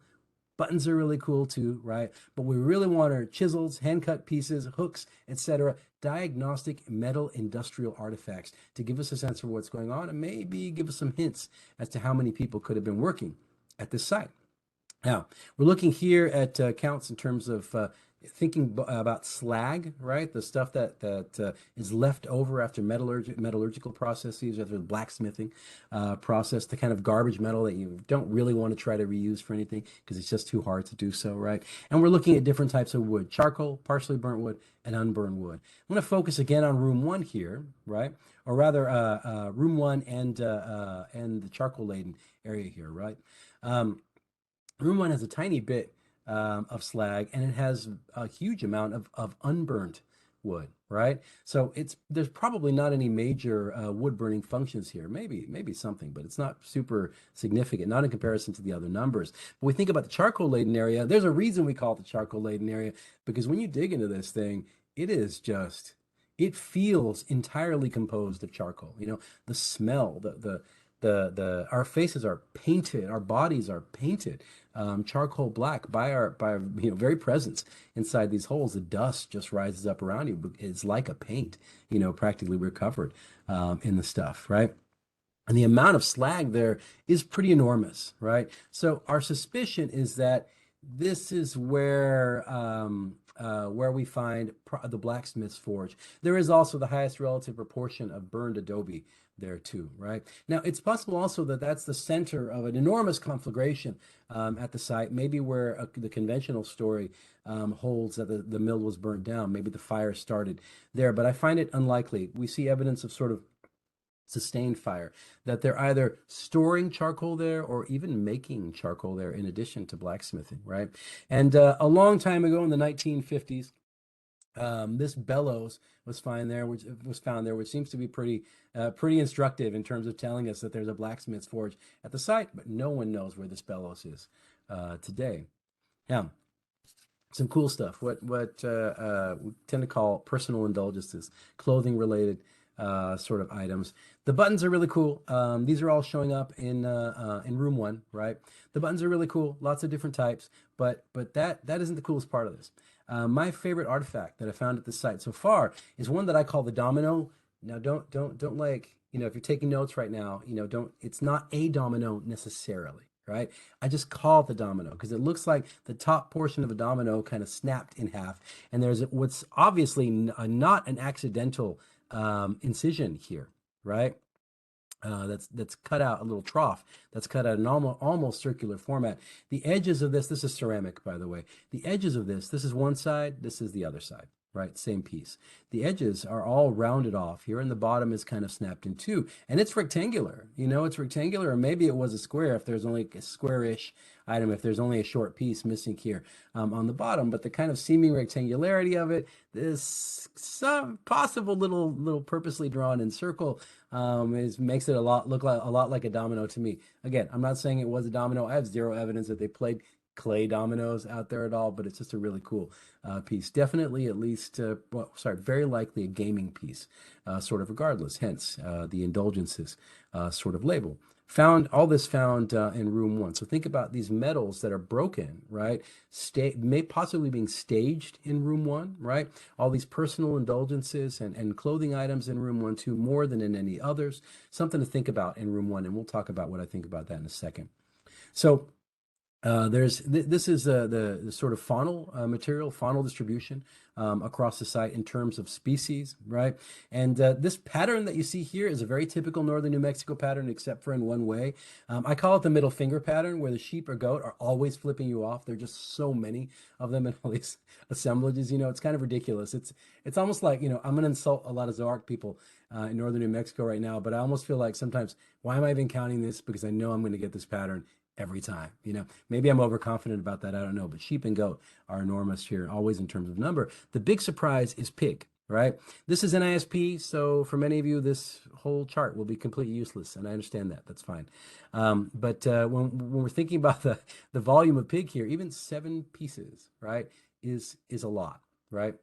Buttons are really cool too, right? But we really want our chisels, hand-cut pieces, hooks, etc., diagnostic metal industrial artifacts to give us a sense of what's going on and maybe give us some hints as to how many people could have been working at this site. Now, we're looking here at counts in terms of thinking about slag, right? The stuff that is left over after metallurgical processes, after the blacksmithing process, the kind of garbage metal that you don't really want to try to reuse for anything because it's just too hard to do so, right? And we're looking at different types of wood: charcoal, partially burnt wood, and unburned wood. I'm going to focus again on room 1 here, right? Or rather, room 1 and the charcoal laden area here, right? Room 1 has a tiny bit of slag, and it has a huge amount of unburnt wood, right? So there's probably not any major wood burning functions here. Maybe something, but it's not super significant, not in comparison to the other numbers. When we think about the charcoal laden area, there's a reason we call it the charcoal laden area, because when you dig into this thing, it feels entirely composed of charcoal. The smell, our faces are painted, our bodies are painted charcoal black by our very presence inside these holes. The dust just rises up around you. It's like a paint, practically we're covered in the stuff, right? And the amount of slag there is pretty enormous, right? So our suspicion is that this is where we find the blacksmith's forge. There is also the highest relative proportion of burned adobe there too, right? Now, it's possible also that that's the center of an enormous conflagration at the site, maybe where the conventional story holds that the mill was burnt down. Maybe the fire started there, but I find it unlikely. We see evidence of sort of sustained fire, that they're either storing charcoal there or even making charcoal there in addition to blacksmithing, right? And a long time ago in the 1950s, This bellows was found there, which seems to be pretty instructive in terms of telling us that there's a blacksmith's forge at the site, but no one knows where this bellows is today. Now, some cool stuff. What we tend to call personal indulgences, clothing related sort of items. The buttons are really cool. These are all showing up in room one, right? The buttons are really cool, lots of different types, but that isn't the coolest part of this. My favorite artifact that I found at this site so far is one that I call the domino. Now, don't like, if you're taking notes right now, it's not a domino necessarily, right? I just call it the domino because it looks like the top portion of a domino kind of snapped in half, and there's what's obviously not an accidental incision here, right? That's cut out a little trough that's cut out an almost circular format. The edges of this is ceramic, by the way. The edges of this is one side, this is the other side, right? Same piece. The edges are all rounded off here, and the bottom is kind of snapped in two. And it's rectangular, it's rectangular, or maybe it was a square if there's only a square-ish item, if there's only a short piece missing here on the bottom. But the kind of seeming rectangularity of it, this some possible little purposely drawn in circle makes it look a lot like a domino to me. Again, I'm not saying it was a domino. I have zero evidence that they played clay dominoes out there at all, but it's just a really cool piece. Definitely, at least, very likely a gaming piece, sort of regardless. Hence, the indulgences sort of label. All this found in room one. So think about these metals that are broken, right? May possibly being staged in room one, right? All these personal indulgences and clothing items in room one, too, more than in any others. Something to think about in room one, and we'll talk about what I think about that in a second. So this is the sort of faunal material, faunal distribution across the site in terms of species, right? And this pattern that you see here is a very typical northern New Mexico pattern, except for in one way. I call it the middle finger pattern, where the sheep or goat are always flipping you off. There are just so many of them in all these assemblages. It's kind of ridiculous. It's almost like, I'm going to insult a lot of Zoark people in northern New Mexico right now, but I almost feel like sometimes, why am I even counting this? Because I know I'm going to get this pattern every time. Maybe I'm overconfident about that. I don't know. But sheep and goat are enormous here, always in terms of number. The big surprise is pig, right? This is NISP, so for many of you, this whole chart will be completely useless, and I understand that. That's fine. But when we're thinking about the volume of pig here, even 7 pieces, right, is a lot, right?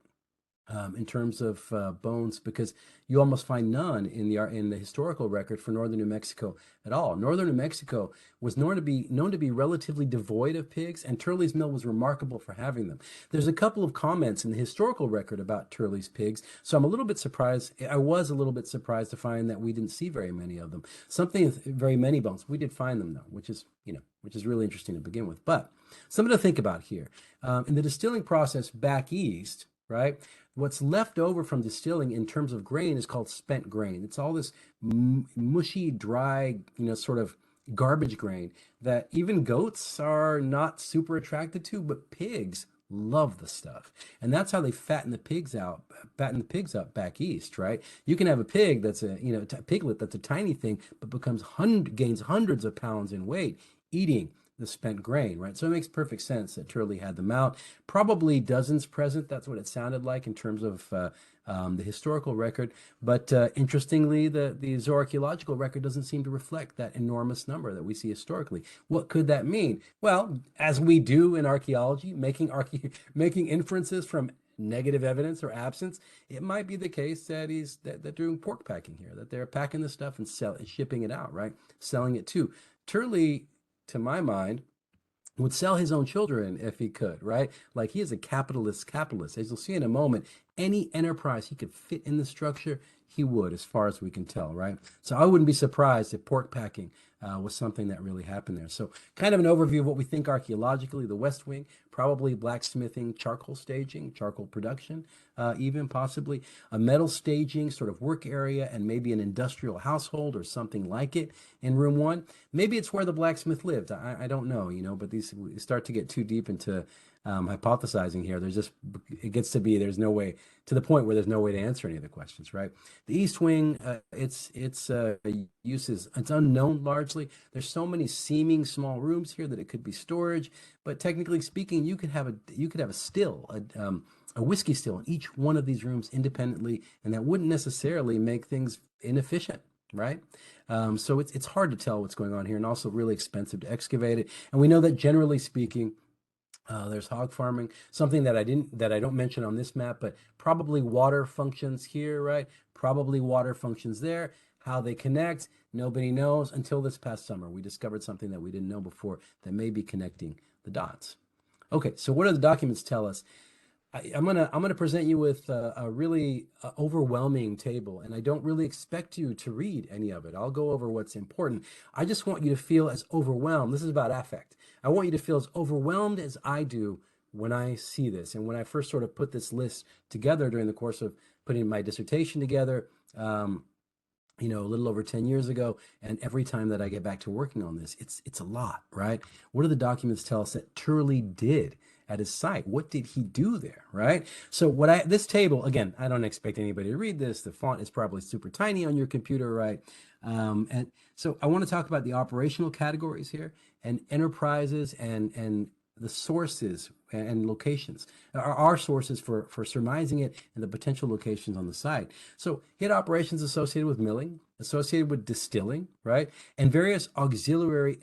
In terms of bones, because you almost find none in the historical record for northern New Mexico at all. Northern New Mexico was known to be relatively devoid of pigs, and Turley's mill was remarkable for having them. There's a couple of comments in the historical record about Turley's pigs, so I'm a little bit surprised. I was a little bit surprised to find that we didn't see very many of them. Very many bones. We did find them though, which is really interesting to begin with. But something to think about here. In the distilling process back east, right? What's left over from distilling in terms of grain is called spent grain. It's all this mushy, dry, sort of garbage grain that even goats are not super attracted to, but pigs love the stuff. And that's how they fatten the pigs up back east, right? You can have a pig that's a piglet that's a tiny thing, but gains hundreds of pounds in weight eating the spent grain, right? So it makes perfect sense that Turley had them out. Probably dozens present. That's what it sounded like in terms of the historical record. But interestingly, the zooarchaeological record doesn't seem to reflect that enormous number that we see historically. What could that mean? Well, as we do in archaeology, making inferences from negative evidence or absence, it might be the case that they're doing pork packing here, that they're packing the stuff and shipping it out, right? Selling it too. Turley, to my mind, would sell his own children if he could, right? Like, he is a capitalist. As you'll see in a moment, any enterprise he could fit in the structure, he would, as far as we can tell, right? So I wouldn't be surprised if pork packing was something that really happened there. So kind of an overview of what we think archaeologically. The West Wing, probably blacksmithing, charcoal staging, charcoal production, even possibly a metal staging sort of work area, and maybe an industrial household or something like it in room one. Maybe it's where the blacksmith lived. I don't know, but these start to get too deep into hypothesizing here. It gets to be, there's no way, to the point where there's no way to answer any of the questions, right? The East Wing, its uses, it's unknown largely. There's so many seeming small rooms here that it could be storage, but technically speaking, you could have a still, a whiskey still in each one of these rooms independently, and that wouldn't necessarily make things inefficient, right? So it's hard to tell what's going on here, and also really expensive to excavate it. And we know that generally speaking, there's hog farming, something that I don't mention on this map, but probably water functions here, right? Probably water functions there. How they connect, nobody knows until this past summer. We discovered something that we didn't know before that may be connecting the dots. Okay, so what do the documents tell us? I'm gonna present you with a really overwhelming table, and I don't really expect you to read any of it. I'll go over what's important. I just want you to feel as overwhelmed. This is about affect. I want you to feel as overwhelmed as I do when I see this. And when I first sort of put this list together during the course of putting my dissertation together, a little over 10 years ago, and every time that I get back to working on this, it's a lot, right? What do the documents tell us that Turley did at his site? What did he do there, right? So this table, again, I don't expect anybody to read this. The font is probably super tiny on your computer, right? And so I want to talk about the operational categories here, and enterprises, and the sources and locations are our sources for surmising it, and the potential locations on the site. So hit operations associated with milling, associated with distilling, right? And various auxiliary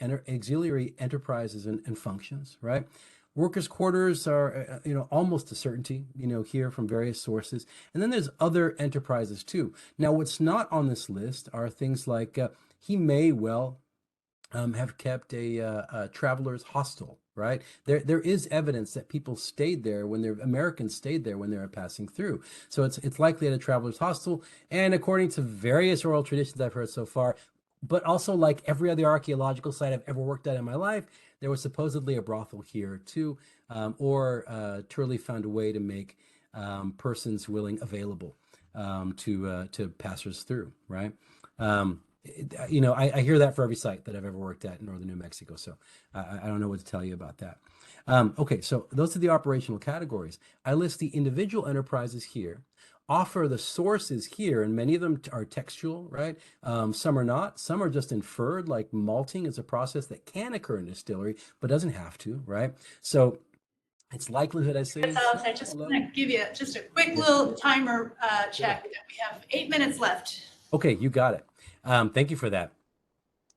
enterprises and functions, right? Workers' quarters are, almost a certainty, here from various sources. And then there's other enterprises too. Now, what's not on this list are things like he may well have kept a traveler's hostel, right? There is evidence that people stayed there Americans stayed there when they were passing through. So it's likely at a traveler's hostel. And according to various oral traditions I've heard so far, but also like every other archaeological site I've ever worked at in my life, there was supposedly a brothel here too, or Turley found a way to make persons willing available to passers through, right? I hear that for every site that I've ever worked at in northern New Mexico, so I don't know what to tell you about that. Okay, so those are the operational categories. I list the individual enterprises here, offer the sources here, and many of them are textual, right? Some are not. Some are just inferred, like malting is a process that can occur in distillery, but doesn't have to, right? So it's likelihood, I say. Gonzalez, I just want to give you just a quick little timer check. We have 8 minutes left. Okay, you got it. Thank you for that.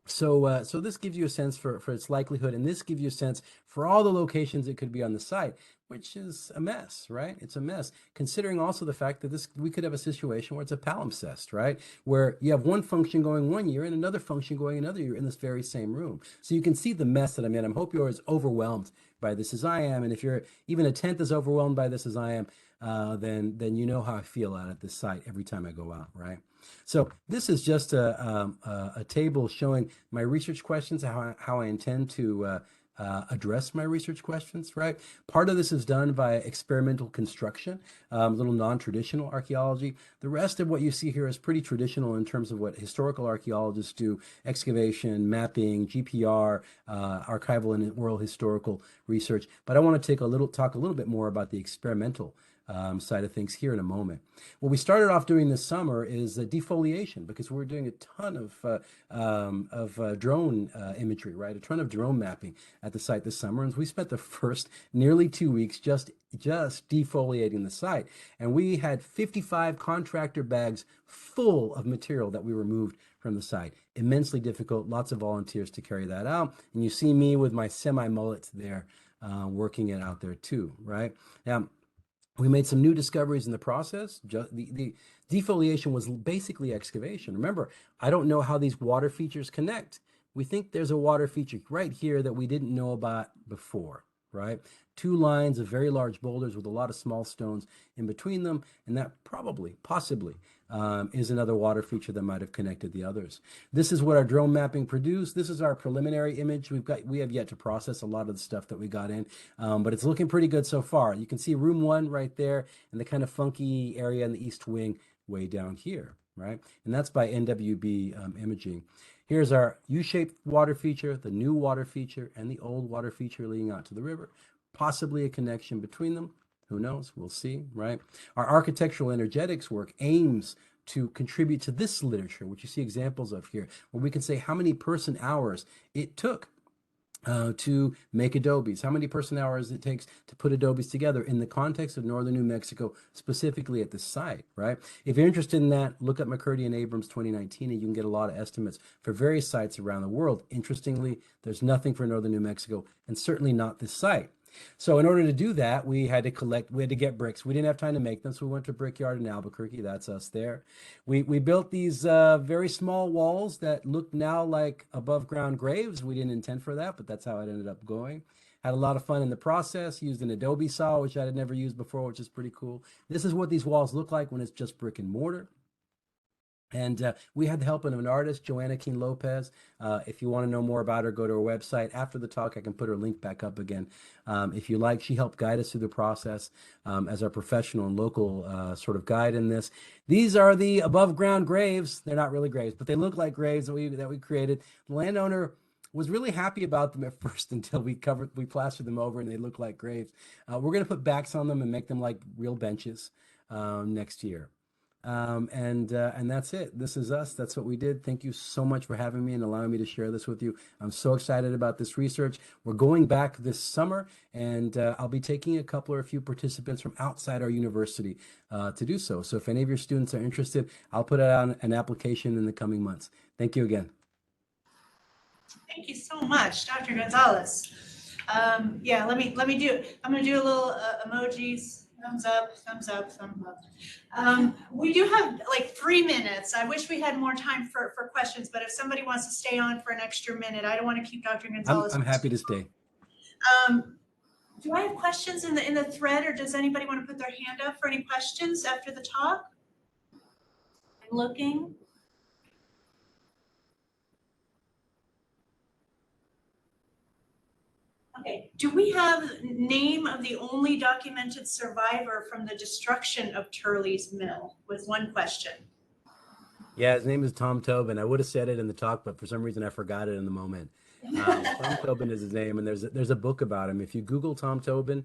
So this gives you a sense for its likelihood, and this gives you a sense for all the locations it could be on the site, which is a mess, right? It's a mess, considering also the fact that we could have a situation where it's a palimpsest, right? Where you have one function going one year and another function going another year in this very same room. So you can see the mess that I'm in. I hope you're as overwhelmed by this as I am, and if you're even a tenth as overwhelmed by this as I am, then you know how I feel out at this site every time I go out, right? So this is just a table showing my research questions, how I intend to address my research questions, right? Part of this is done via experimental construction, a little non-traditional archaeology. The rest of what you see here is pretty traditional in terms of what historical archaeologists do: excavation, mapping, GPR, archival and oral historical research. But I want to talk a little bit more about the experimental side of things here in a moment. What we started off doing this summer is defoliation, because we're doing a ton of drone imagery, right? A ton of drone mapping at the site this summer, and we spent the first nearly 2 weeks just defoliating the site, and we had 55 contractor bags full of material that we removed from the site. Immensely difficult, lots of volunteers to carry that out, and you see me with my semi-mullet there working it out there too, right? Now, we made some new discoveries in the process. The defoliation was basically excavation. Remember, I don't know how these water features connect. We think there's a water feature right here that we didn't know about before, right? 2 lines of very large boulders with a lot of small stones in between them, and that possibly, is another water feature that might have connected the others. This is what our drone mapping produced. This is our preliminary image. We have yet to process a lot of the stuff that we got in, but it's looking pretty good so far. You can see room 1 right there, and the kind of funky area in the east wing way down here, right? And that's by NWB imaging. Here's our U-shaped water feature, the new water feature, and the old water feature leading out to the river. Possibly a connection between them. Who knows? We'll see, right? Our architectural energetics work aims to contribute to this literature, which you see examples of here, where we can say how many person hours it took to make adobes, how many person hours it takes to put adobes together in the context of northern New Mexico, specifically at the site, right? If you're interested in that, look up McCurdy and Abrams 2019, and you can get a lot of estimates for various sites around the world. Interestingly, there's nothing for northern New Mexico, and certainly not this site. So in order to do that, we had to get bricks. We didn't have time to make them, so we went to Brickyard in Albuquerque. That's us there. We built these very small walls that look now like above ground graves. We didn't intend for that, but that's how it ended up going. Had a lot of fun in the process, used an adobe saw, which I had never used before, which is pretty cool. This is what these walls look like when it's just brick and mortar. And we had the help of an artist, Joanna King Lopez. If you want to know more about her, go to her website. After the talk, I can put her link back up again. If you like, she helped guide us through the process as our professional and local sort of guide in this. These are the above ground graves. They're not really graves, but they look like graves that we created. The landowner was really happy about them at first until we plastered them over and they look like graves. We're going to put backs on them and make them like real benches next year. And that's it. This is us. That's what we did. Thank you so much for having me and allowing me to share this with you. I'm so excited about this research. We're going back this summer, and I'll be taking a few participants from outside our university to do so. So if any of your students are interested, I'll put out an application in the coming months. Thank you again. Thank you so much, Dr. Gonzalez. Yeah, let me do, I'm gonna do a little emojis, thumbs up, thumbs up, thumbs up. We do have like 3 minutes. I wish we had more time for questions, but if somebody wants to stay on for an extra minute, I don't want to keep Dr. Gonzalez. I'm happy to stay. Do I have questions in the thread, or does anybody want to put their hand up for any questions after the talk? I'm looking. Okay, do we have name of the only documented survivor from the destruction of Turley's mill? Was one question. Yeah, his name is Tom Tobin. I would have said it in the talk, but for some reason I forgot it in the moment. Tom Tobin is his name, and there's a book about him. If you Google Tom Tobin,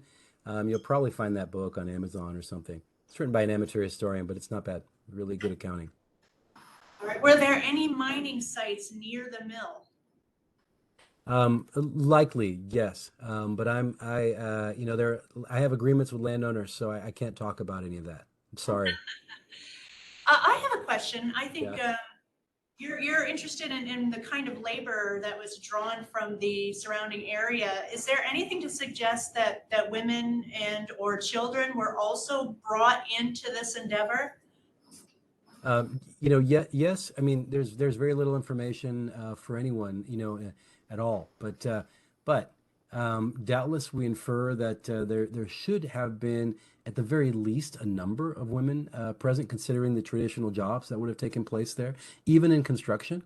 you'll probably find that book on Amazon or something. It's written by an amateur historian, but it's not bad. Really good accounting. All right. Were there any mining sites near the mill? Likely, yes. But I have agreements with landowners, so I can't talk about any of that. I'm sorry. I have a question. I think Yeah. you're interested in the kind of labor that was drawn from the surrounding area. Is there anything to suggest that women and or children were also brought into this endeavor? Yes. I mean, there's very little information for anyone, at all. But doubtless we infer that there should have been, at the very least, a number of women present, considering the traditional jobs that would have taken place there, even in construction.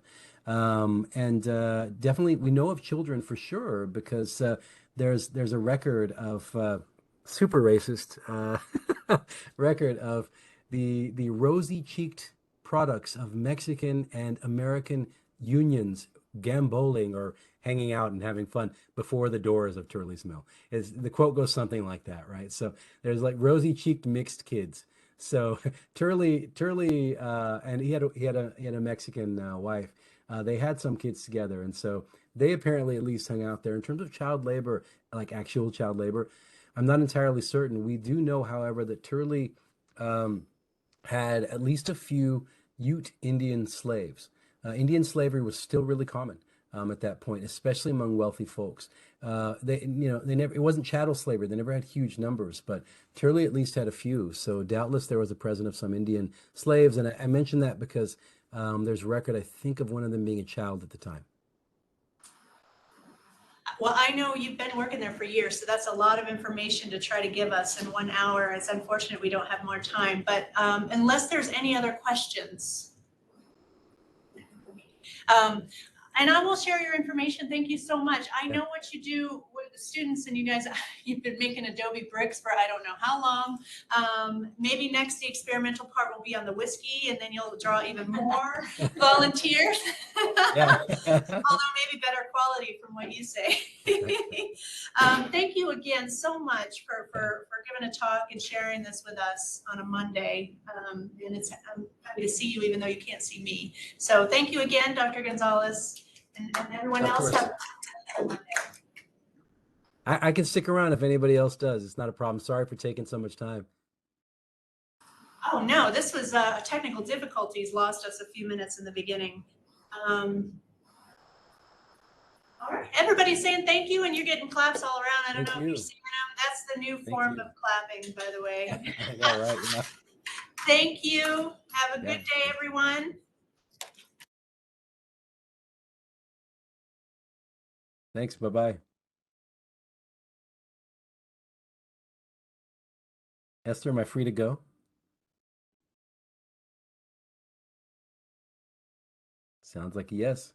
And definitely, we know of children for sure because there's a record of super racist record of the rosy-cheeked products of Mexican and American unions gamboling or hanging out and having fun before the doors of Turley's Mill. The quote goes something like that, right? So there's like rosy-cheeked mixed kids. So Turley, and he had a Mexican wife. They had some kids together, and so they apparently at least hung out there. In terms of child labor, like actual child labor, I'm not entirely certain. We do know, however, that Turley had at least a few Ute Indian slaves. Indian slavery was still really common at that point, especially among wealthy folks. It wasn't chattel slavery. They never had huge numbers, but Turley at least had a few. So doubtless there was a presence of some Indian slaves. And I mention that because there's record, I think, of one of them being a child at the time. Well, I know you've been working there for years, so that's a lot of information to try to give us in 1 hour. It's unfortunate we don't have more time, but unless there's any other questions. And I will share your information. Thank you so much. I know what you do with the students, and you guys, you've been making adobe bricks for I don't know how long. Maybe next the experimental part will be on the whiskey, and then you'll draw even more volunteers. Yeah. Although maybe better quality from what you say. Thank you again so much for giving a talk and sharing this with us on a Monday. And I'm happy to see you even though you can't see me. So thank you again, Dr. Gonzalez, and everyone else. Have a Monday. I can stick around if anybody else does. It's not a problem. Sorry for taking so much time. Oh, no, this was technical difficulties lost us a few minutes in the beginning. All right, everybody's saying thank you, and you're getting claps all around. I don't Thank know if you're you. seeing them. That's the new Thank form you. of clapping, by the way. I know, right? Yeah. Thank you. Have a Yeah. good day, everyone. Thanks. Bye-bye. Esther, am I free to go? Sounds like a yes.